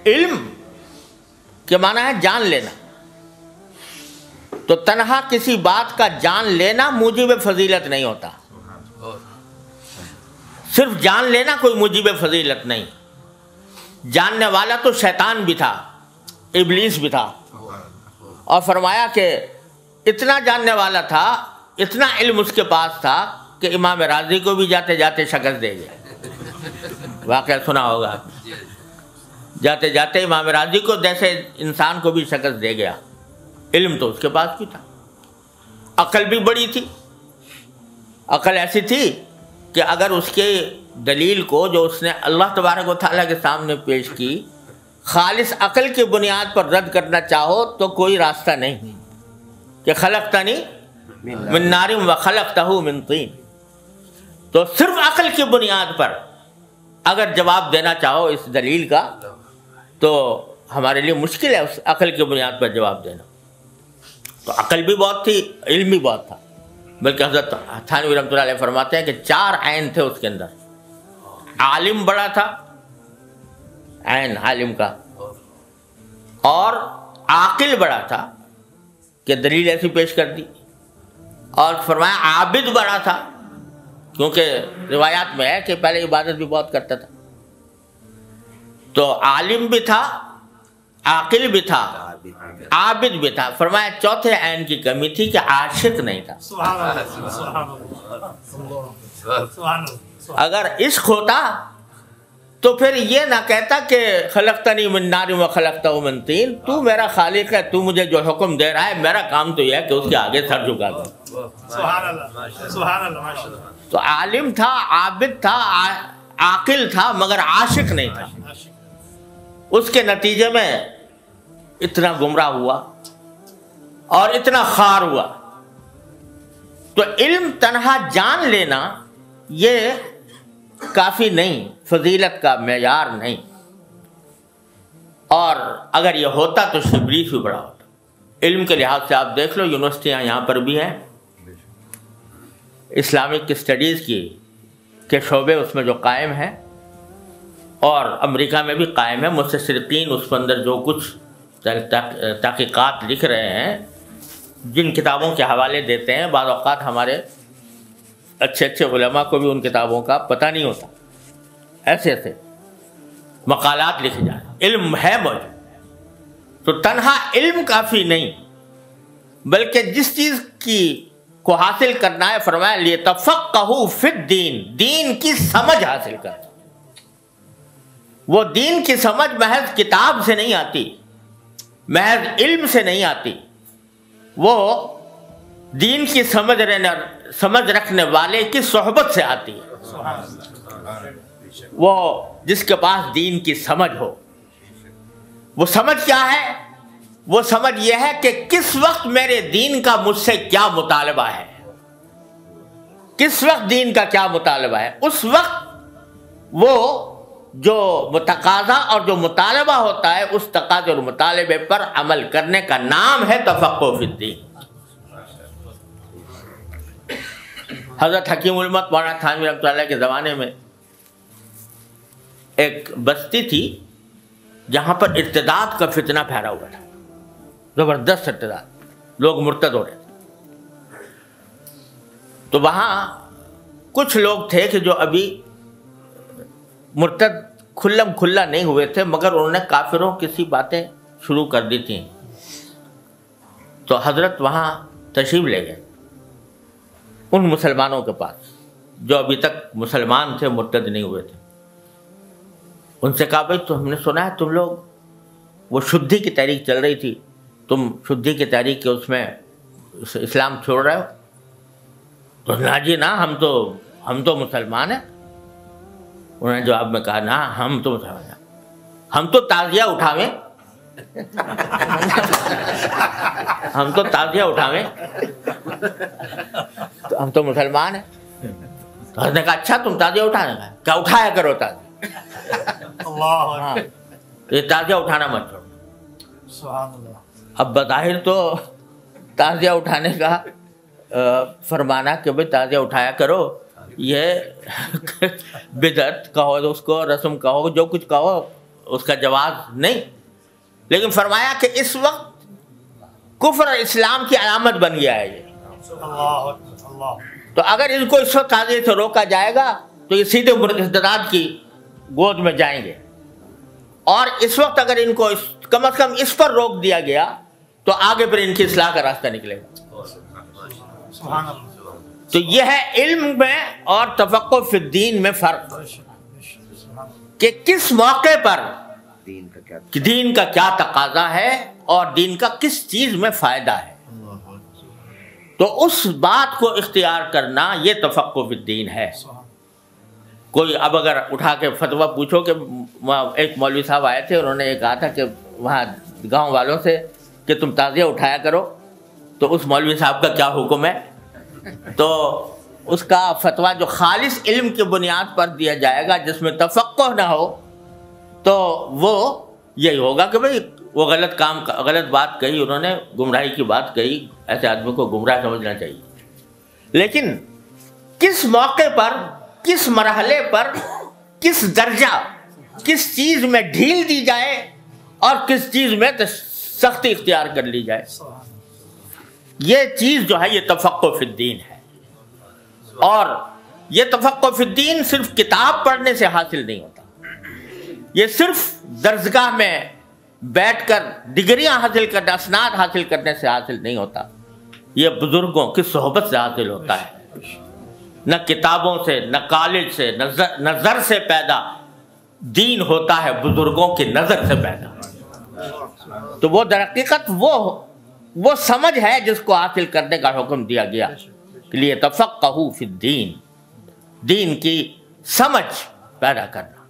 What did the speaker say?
علم کے معنی ہے جان لینا، تو تنہا کسی بات کا جان لینا موجب فضیلت نہیں ہوتا، صرف جان لینا کوئی موجب فضیلت نہیں۔ جاننے والا تو شیطان بھی تھا، ابلیس بھی تھا، اور فرمایا کہ اتنا جاننے والا تھا، اتنا علم اس کے پاس تھا کہ امام راضی کو بھی جاتے جاتے شکست دے گیا۔ واقعہ سنا ہوگا، جاتے جاتے امام راضی کو جیسے انسان کو بھی شکست دے گیا۔ علم تو اس کے پاس بھی تھا، عقل بھی بڑی تھی، عقل ایسی تھی کہ اگر اس کے دلیل کو جو اس نے اللہ تبارک و تعالیٰ کے سامنے پیش کی خالص عقل کی بنیاد پر رد کرنا چاہو تو کوئی راستہ نہیں، کہ خلقتنی من نار و خلقتہ من طین، تو صرف عقل کی بنیاد پر اگر جواب دینا چاہو اس دلیل کا تو ہمارے لیے مشکل ہے اس عقل کی بنیاد پر جواب دینا۔ تو عقل بھی بہت تھی، علم بھی بہت تھا، بلکہ حضرت تھانوی رحمۃ اللہ علیہ فرماتے ہیں کہ 4 عین تھے اس کے اندر۔ عالم بڑا تھا، عین عالم کا، اور عاقل بڑا تھا کہ دلیل ایسی پیش کر دی، اور فرمایا عابد بڑا تھا، کیونکہ روایات میں ہے کہ پہلے عبادت بھی بہت کرتا تھا۔ تو عالم بھی تھا، عاقل بھی تھا، عابد بھی تھا۔ فرمایا چوتھے عین کی کمی تھی کہ عاشق نہیں تھا۔ اگر عشق ہوتا تو پھر یہ نہ کہتا کہ خلقتنی من نار و خلقتہ من طین، تو میرا خالق ہے، تو مجھے جو حکم دے رہا ہے، میرا کام تو یہ ہے کہ اس کے آگے سر جھکا دوں۔ تو عالم تھا، عابد تھا، عاقل تھا، مگر عاشق نہیں تھا۔ اس کے نتیجے میں اتنا گمراہ ہوا اور اتنا خار ہوا۔ تو علم تنہا جان لینا یہ کافی نہیں، فضیلت کا معیار نہیں، اور اگر یہ ہوتا تو شبریف بھی بڑا ہوتا۔ علم کے لحاظ سے آپ دیکھ لو، یونیورسٹیاں یہاں پر بھی ہیں، اسلامک اسٹڈیز کے شعبے اس میں جو قائم ہیں، اور امریکہ میں بھی قائم ہے۔ مستشرقین اس کے اندر جو کچھ تحقیقات لکھ رہے ہیں، جن کتابوں کے حوالے دیتے ہیں، بعض اوقات ہمارے اچھے اچھے علماء کو بھی ان کتابوں کا پتہ نہیں ہوتا، ایسے ایسے مقالات لکھے جائیں۔ علم ہے موجود، تو تنہا علم کافی نہیں، بلکہ جس چیز کو حاصل کرنا ہے، فرمایا لِيَتَفَقَّهُوا فِي الدِّينِ، دین کی سمجھ حاصل کرنا۔ وہ دین کی سمجھ محض کتاب سے نہیں آتی، محض علم سے نہیں آتی، وہ دین کی سمجھ رکھنے والے کی صحبت سے آتی ہے۔ وہ جس کے پاس دین کی سمجھ ہو، وہ سمجھ کیا ہے؟ وہ سمجھ یہ ہے کہ کس وقت میرے دین کا مجھ سے کیا مطالبہ ہے، کس وقت دین کا کیا مطالبہ ہے۔ اس وقت وہ جو متقاضا اور جو مطالبہ ہوتا ہے، اس تقاضے اور مطالبے پر عمل کرنے کا نام ہے تفقہ فی الدین۔ حضرت حکیم الامت مولانا تھانوی رحمۃ اللہ کے زمانے میں ایک بستی تھی جہاں پر ارتداد کا فتنہ پھیلا ہوا تھا، زبردست ارتداد، لوگ مرتد ہو رہے تھے۔ تو وہاں کچھ لوگ تھے کہ جو ابھی مرتد کھلم کھلا نہیں ہوئے تھے، مگر انہوں نے کافروں کی سی باتیں شروع کر دی تھیں۔ تو حضرت وہاں تشریف لے گئے ان مسلمانوں کے پاس جو ابھی تک مسلمان تھے، مرتد نہیں ہوئے تھے۔ ان سے کہا بھائی تو ہم نے سنا ہے تم لوگ، وہ شدھی کی تحریک چل رہی تھی، تم شدھی کی تحریک کے اس میں اسلام چھوڑ رہے ہو؟ تو نہ جی نہ، ہم تو مسلمان ہیں۔ انہوں نے جواب میں کہا نا، ہم تو مسلمان ہیں، ہم تو تعزیہ اٹھاویں، ہم تو تعزیہ اٹھاویں، تو ہم تو مسلمان ہیں۔ تو حضرت نے کہا اچھا تم تعزیہ اٹھانے کا، کیا اٹھایا کرو تعزیہ، ہاں یہ تعزیہ اٹھانا مت چھوڑو۔ اب بظاہر تو تعزیہ اٹھانے کا فرمانا کہ بھئی تعزیہ اٹھایا کرو، یہ بدعت کہو، اس کو رسم کہو، جو کچھ کہو، اس کا جواز نہیں، لیکن فرمایا کہ اس وقت کفر اور اسلام کی علامت بن گیا ہے یہ. تو اگر ان کو اس وقت تعزیے سے روکا جائے گا تو یہ سیدھے مرتدات کی گود میں جائیں گے، اور اس وقت اگر ان کو کم از کم اس پر روک دیا گیا تو آگے پھر ان کی اصلاح کا راستہ نکلے گا. تو یہ ہے علم میں اور تفقہ فی الدین میں فرق، کہ کس موقع پر دین کا کیا تقاضا ہے اور دین کا کس چیز میں فائدہ ہے، تو اس بات کو اختیار کرنا یہ تفقہ فی الدین ہے. کوئی اب اگر اٹھا کے فتویٰ پوچھو کہ ایک مولوی صاحب آئے تھے، انہوں نے یہ کہا تھا کہ وہاں گاؤں والوں سے کہ تم تعزیہ اٹھایا کرو، تو اس مولوی صاحب کا کیا حکم ہے؟ تو اس کا فتویٰ جو خالص علم کی بنیاد پر دیا جائے گا، جس میں تفقہ نہ ہو، تو وہ یہی ہوگا کہ بھئی وہ غلط بات کہی، انہوں نے گمراہی کی بات کہی، ایسے آدمی کو گمراہ سمجھنا چاہیے. لیکن کس موقع پر، کس مرحلے پر، کس درجہ، کس چیز میں ڈھیل دی جائے اور کس چیز میں سختی اختیار کر لی جائے، یہ چیز جو ہے یہ تفقہ فی الدین ہے. اور یہ تفقہ فی الدین صرف کتاب پڑھنے سے حاصل نہیں ہوتا، یہ صرف درسگاہ میں بیٹھ کر ڈگریاں حاصل کرنے، اسناد حاصل کرنے سے حاصل نہیں ہوتا، یہ بزرگوں کی صحبت سے حاصل ہوتا ہے. نہ کتابوں سے، نہ کالج سے، نظر سے پیدا دین ہوتا ہے، بزرگوں کی نظر سے پیدا. تو وہ در حقیقت وہ سمجھ ہے جس کو حاصل کرنے کا حکم دیا گیا، کہ لیے تفقہوا فی الدین، دین کی سمجھ پیدا کرنا.